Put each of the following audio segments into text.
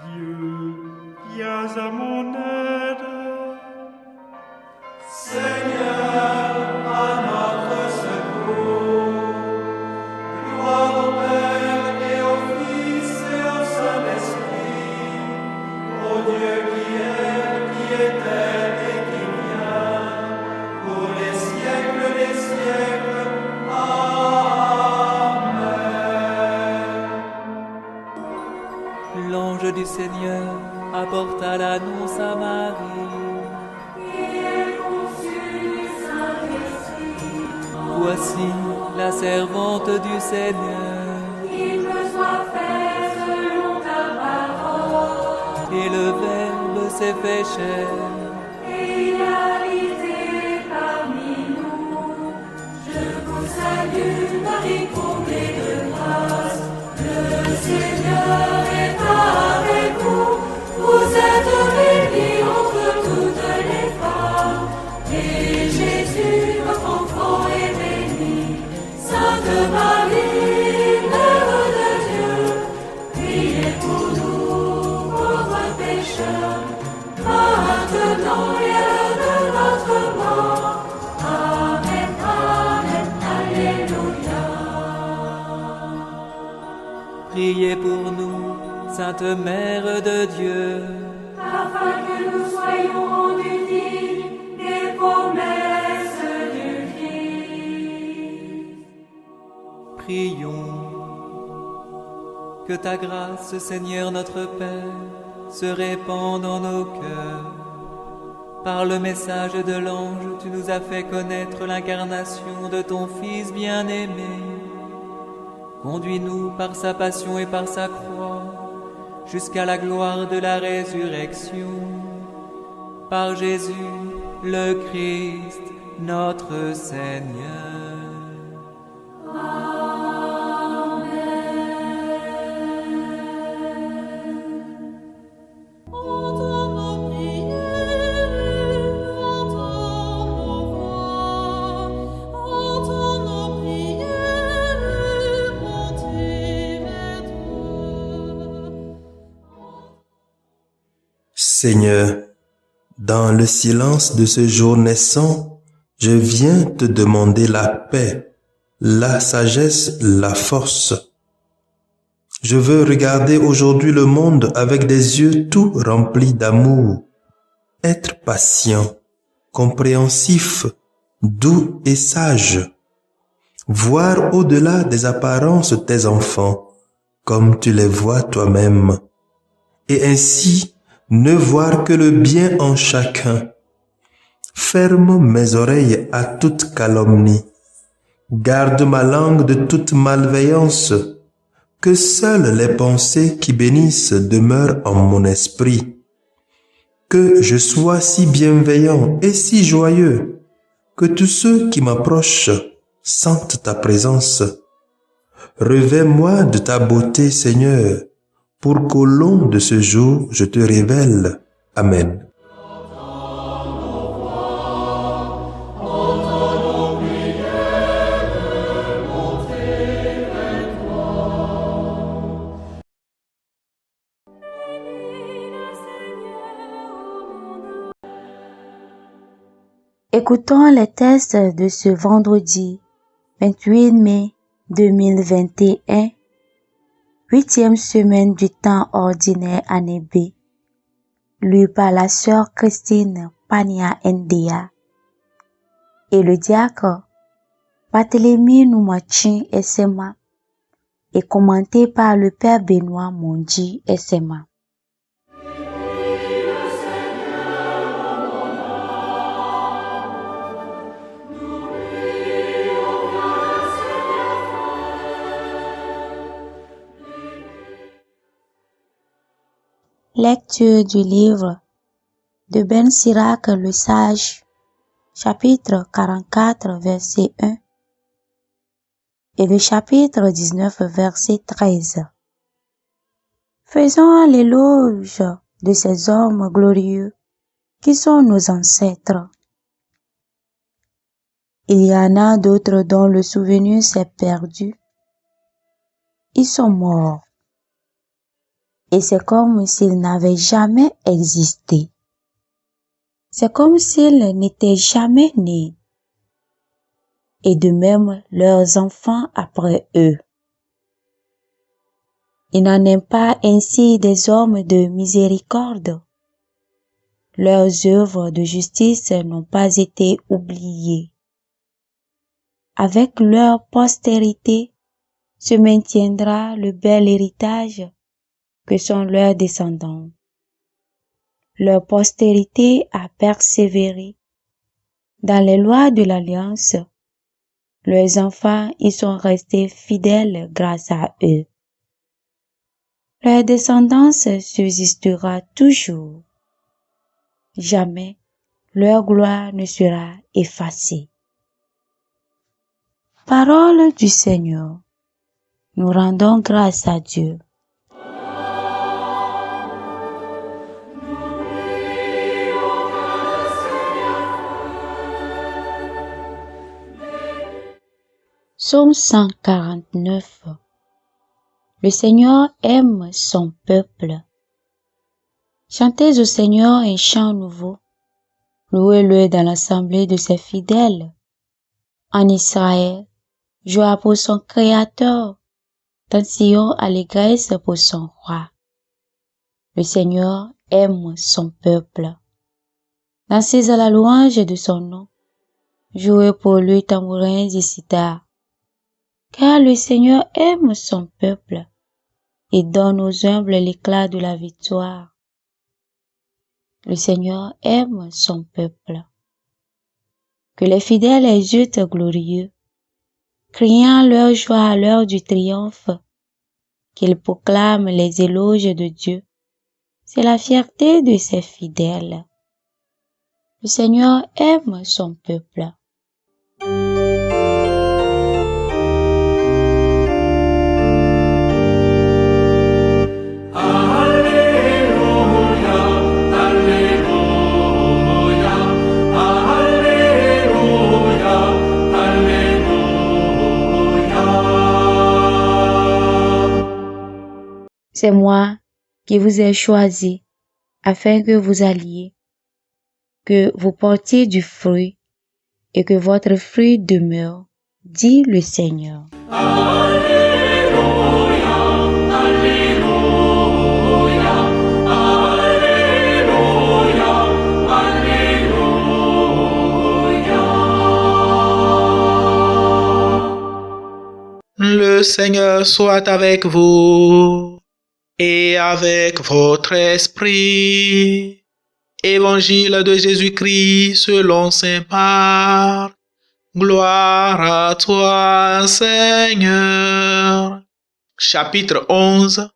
Dieu, viens à mon aide. Seigneur, à notre secours. Gloire au Père et au Fils et au Saint-Esprit, au Dieu qui était et qui vient, pour les siècles des siècles. Amen. L'ange du Seigneur apporta l'annonce à Marie. Voici la servante du Seigneur. Qu'il me soit fait selon ta parole. Et le Verbe s'est fait chair. Et il a habité parmi nous. Je vous salue, Marie, comblée de grâce. Le Seigneur est avec vous. Vous êtes bénie entre toutes les femmes. Et Jésus, votre enfant, est béni. Sainte Marie, Mère de Dieu, priez pour nous, pauvres pécheurs, maintenant et à l'heure de notre mort. Amen, Amen, Alléluia. Priez pour nous, Sainte Mère de Dieu. Afin que nous soyons rendus dignes des promesses du Christ. Prions. Que ta grâce, Seigneur notre Père, se répande dans nos cœurs. Par le message de l'ange, tu nous as fait connaître l'incarnation de ton Fils bien-aimé. Conduis-nous par sa passion et par sa croix, jusqu'à la gloire de la résurrection. Par Jésus, le Christ, notre Seigneur. Seigneur, dans le silence de ce jour naissant, je viens te demander la paix, la sagesse, la force. Je veux regarder aujourd'hui le monde avec des yeux tout remplis d'amour, être patient, compréhensif, doux et sage, voir au-delà des apparences tes enfants, comme tu les vois toi-même, et ainsi ne voir que le bien en chacun. Ferme mes oreilles à toute calomnie. Garde ma langue de toute malveillance. Que seules les pensées qui bénissent demeurent en mon esprit. Que je sois si bienveillant et si joyeux, que tous ceux qui m'approchent sentent ta présence. Revêts-moi de ta beauté, Seigneur, pour qu'au long de ce jour, je te révèle. Amen. Écoutons les textes de ce vendredi 28 mai 2021, 8e semaine du temps ordinaire année B, lu par la sœur Christine Pania Ndea et le diacre Barthélemy Noumachin SMA et commenté par le père Benoît Mondi SMA. Lecture du livre de Ben Sirac le Sage, chapitre 44, verset 1 et le chapitre 19, verset 13. Faisons l'éloge de ces hommes glorieux qui sont nos ancêtres. Il y en a d'autres dont le souvenir s'est perdu. Ils sont morts. et c'est comme s'ils n'avaient jamais existé. C'est comme s'ils n'étaient jamais nés. Et de même leurs enfants après eux. Il n'en est pas ainsi des hommes de miséricorde. Leurs œuvres de justice n'ont pas été oubliées. Avec leur postérité se maintiendra le bel héritage que sont leurs descendants. Leur postérité a persévéré dans les lois de l'alliance. Leurs enfants y sont restés fidèles grâce à eux. Leur descendance subsistera toujours. Jamais leur gloire ne sera effacée. Parole du Seigneur. Nous rendons grâce à Dieu. Psaume 149. Le Seigneur aime son peuple. Chantez au Seigneur un chant nouveau. Louez-le dans l'assemblée de ses fidèles. En Israël, joie pour son Créateur. Dans Sion, allégresse pour son roi. Le Seigneur aime son peuple. Dansez à la louange de son nom. Jouez pour lui tambourins et cithars. Car le Seigneur aime son peuple et donne aux humbles l'éclat de la victoire. Le Seigneur aime son peuple. Que les fidèles exultent glorieux, criant leur joie à l'heure du triomphe, qu'ils proclament les éloges de Dieu. C'est la fierté de ses fidèles. Le Seigneur aime son peuple. C'est moi qui vous ai choisi afin que vous alliez, que vous portiez du fruit et que votre fruit demeure, dit le Seigneur. Alléluia, Alléluia, Alléluia, Alléluia. Le Seigneur soit avec vous et avec votre esprit. Évangile de Jésus-Christ selon saint Marc. Gloire à toi, Seigneur. Chapitre 11,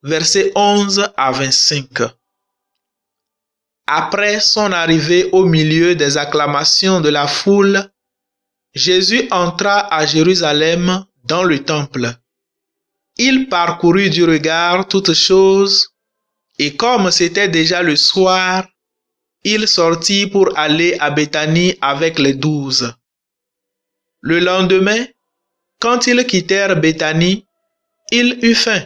versets 11 à 25. Après son arrivée au milieu des acclamations de la foule, Jésus entra à Jérusalem dans le temple. Il parcourut du regard toutes choses, et comme c'était déjà le soir, il sortit pour aller à Béthanie avec les 12. Le lendemain, quand ils quittèrent Béthanie, il eut faim.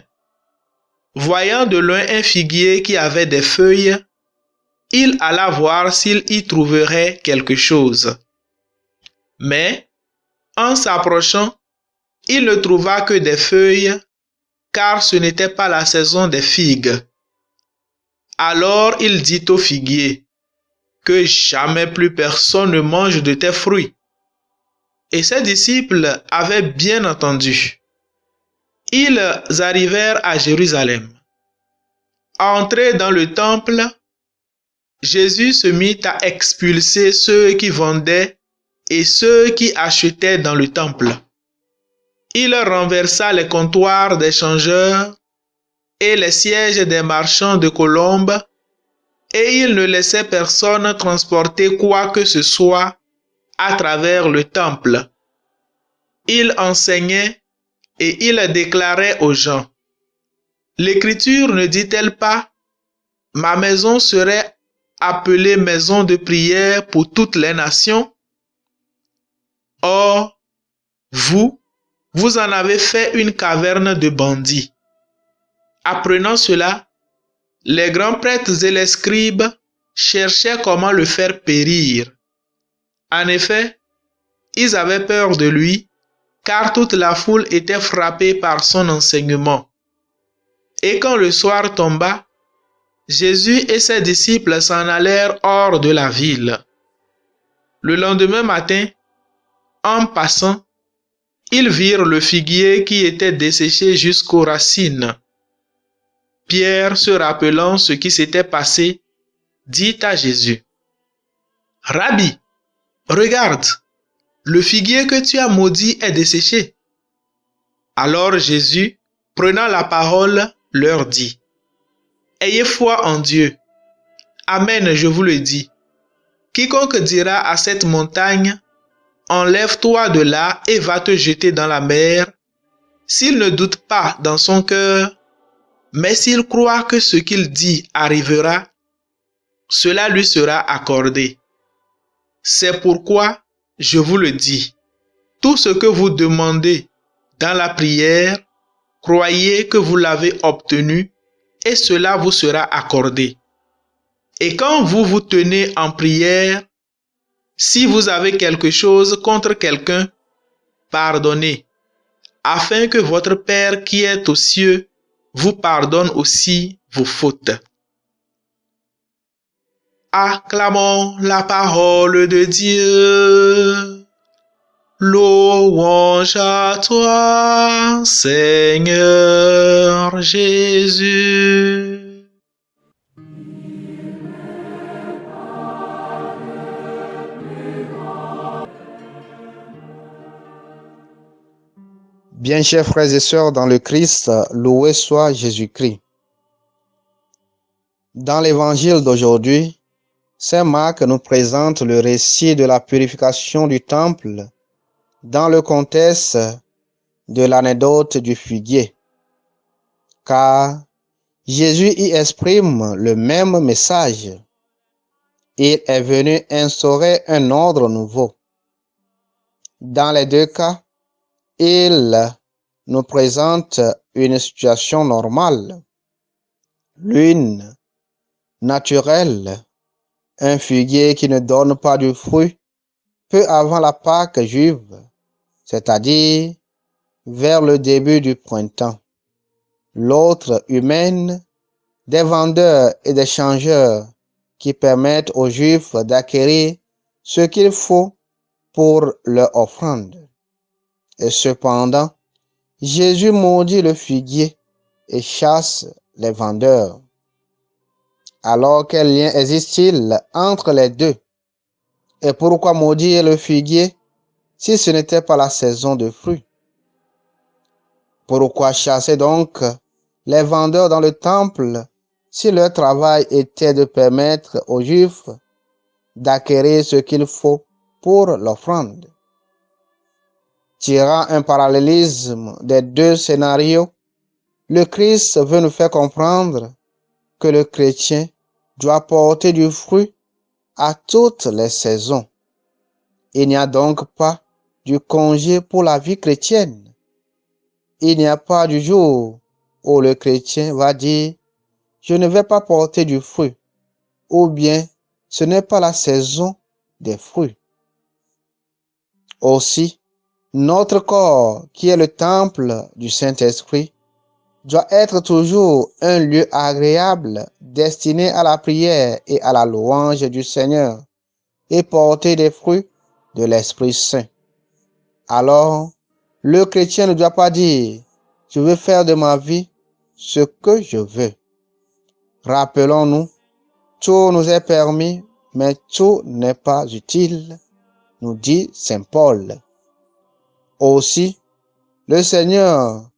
Voyant de loin un figuier qui avait des feuilles, il alla voir s'il y trouverait quelque chose. Mais, en s'approchant, il ne trouva que des feuilles, car ce n'était pas la saison des figues. Alors il dit au figuier, « Que jamais plus personne ne mange de tes fruits. » Et ses disciples avaient bien entendu. Ils arrivèrent à Jérusalem. Entré dans le temple, Jésus se mit à expulser ceux qui vendaient et ceux qui achetaient dans le temple. Il renversa les comptoirs des changeurs et les sièges des marchands de colombes, et il ne laissait personne transporter quoi que ce soit à travers le temple. Il enseignait et il déclarait aux gens, « L'Écriture ne dit-elle pas, « Ma maison serait appelée maison de prière pour toutes les nations » Or, vous en avez fait une caverne de bandits. Apprenant cela, Les grands prêtres et les scribes cherchaient comment le faire périr. En effet, ils avaient peur de lui, car toute la foule était frappée par son enseignement. Et quand le soir tomba, Jésus et ses disciples s'en allèrent hors de la ville. Le lendemain matin, en passant, ils virent le figuier qui était desséché jusqu'aux racines. Pierre, se rappelant ce qui s'était passé, dit à Jésus: « Rabbi, regarde, le figuier que tu as maudit est desséché. » Alors Jésus, prenant la parole, leur dit: « Ayez foi en Dieu. Amen, je vous le dis. Quiconque dira à cette montagne: enlève-toi de là et va te jeter dans la mer, s'il ne doute pas dans son cœur, mais s'il croit que ce qu'il dit arrivera, cela lui sera accordé. C'est pourquoi je vous le dis, tout ce que vous demandez dans la prière, croyez que vous l'avez obtenu et cela vous sera accordé. Et quand vous vous tenez en prière, si vous avez quelque chose contre quelqu'un, pardonnez, afin que votre Père qui est aux cieux vous pardonne aussi vos fautes. Acclamons la parole de Dieu. Louange à toi, Seigneur Jésus. Bien, chers frères et sœurs dans le Christ, loué soit Jésus-Christ. Dans l'évangile d'aujourd'hui, saint Marc nous présente le récit de la purification du temple dans le contexte de l'anecdote du figuier, car Jésus y exprime le même message. Il est venu instaurer un ordre nouveau. Dans les deux cas, il nous présente une situation normale, l'une naturelle, un figuier qui ne donne pas de fruits peu avant la Pâque juive, c'est-à-dire vers le début du printemps. L'autre humaine, des vendeurs et des changeurs qui permettent aux Juifs d'acquérir ce qu'il faut pour leur offrande. Et cependant, Jésus maudit le figuier et chasse les vendeurs. Alors quel lien existe-t-il entre les deux? Et pourquoi maudire le figuier si ce n'était pas la saison de fruits? Pourquoi chasser donc les vendeurs dans le temple si leur travail était de permettre aux Juifs d'acquérir ce qu'il faut pour l'offrande? Tirant un parallélisme des deux scénarios, le Christ veut nous faire comprendre que le chrétien doit porter du fruit à toutes les saisons. Il n'y a donc pas du congé pour la vie chrétienne. Il n'y a pas du jour où le chrétien va dire « je ne vais pas porter du fruit » ou bien « ce n'est pas la saison des fruits ». Aussi, notre corps, qui est le temple du Saint-Esprit, doit être toujours un lieu agréable destiné à la prière et à la louange du Seigneur et porter des fruits de l'Esprit Saint. Alors, le chrétien ne doit pas dire « je veux faire de ma vie ce que je veux ». Rappelons-nous, tout nous est permis, mais tout n'est pas utile, nous dit saint Paul. Aussi, le Seigneur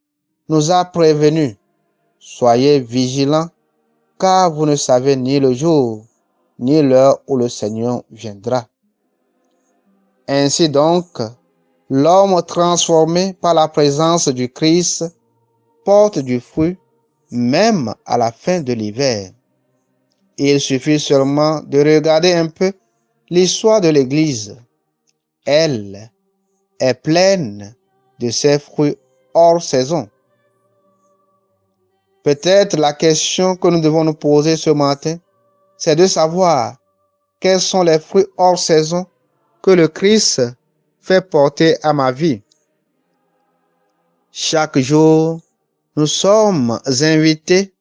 nous a prévenus. Soyez vigilants, car vous ne savez ni le jour, ni l'heure où le Seigneur viendra. Ainsi donc, l'homme transformé par la présence du Christ porte du fruit même à la fin de l'hiver. Il suffit seulement de regarder un peu l'histoire de l'Église. Elle est pleine de ses fruits hors saison. Peut-être la question que nous devons nous poser ce matin, c'est de savoir quels sont les fruits hors saison que le Christ fait porter à ma vie. Chaque jour, nous sommes invités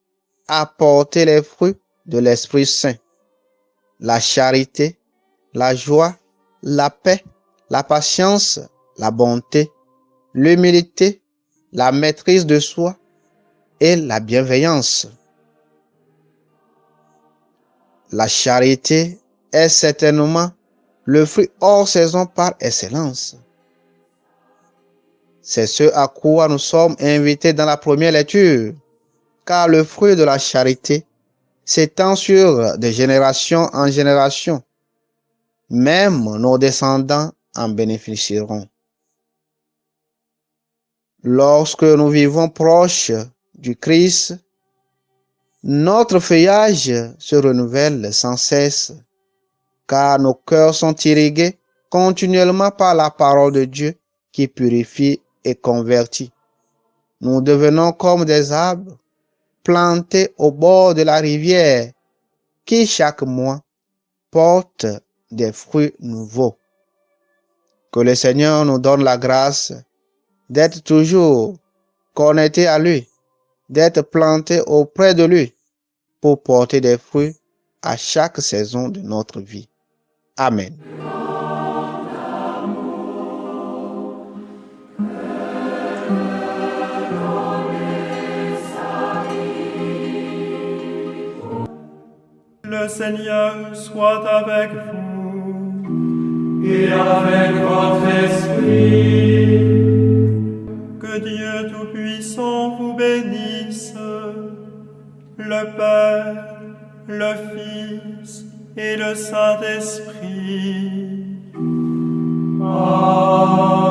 à porter les fruits de l'Esprit Saint. La charité, la joie, la paix, la patience, la bonté, l'humilité, la maîtrise de soi et la bienveillance. La charité est certainement le fruit hors saison par excellence. C'est ce à quoi nous sommes invités dans la première lecture, car le fruit de la charité s'étend sur de génération en génération. Même nos descendants en bénéficieront. Lorsque nous vivons proches du Christ, notre feuillage se renouvelle sans cesse, car nos cœurs sont irrigués continuellement par la parole de Dieu qui purifie et convertit. Nous devenons comme des arbres plantés au bord de la rivière qui chaque mois portent des fruits nouveaux. Que le Seigneur nous donne la grâce d'être toujours connectés à lui, d'être plantés auprès de lui pour porter des fruits à chaque saison de notre vie. Amen. Le Seigneur soit avec vous. Et avec votre esprit. Que Dieu Tout-Puissant vous bénisse, le Père, le Fils et le Saint-Esprit. Amen.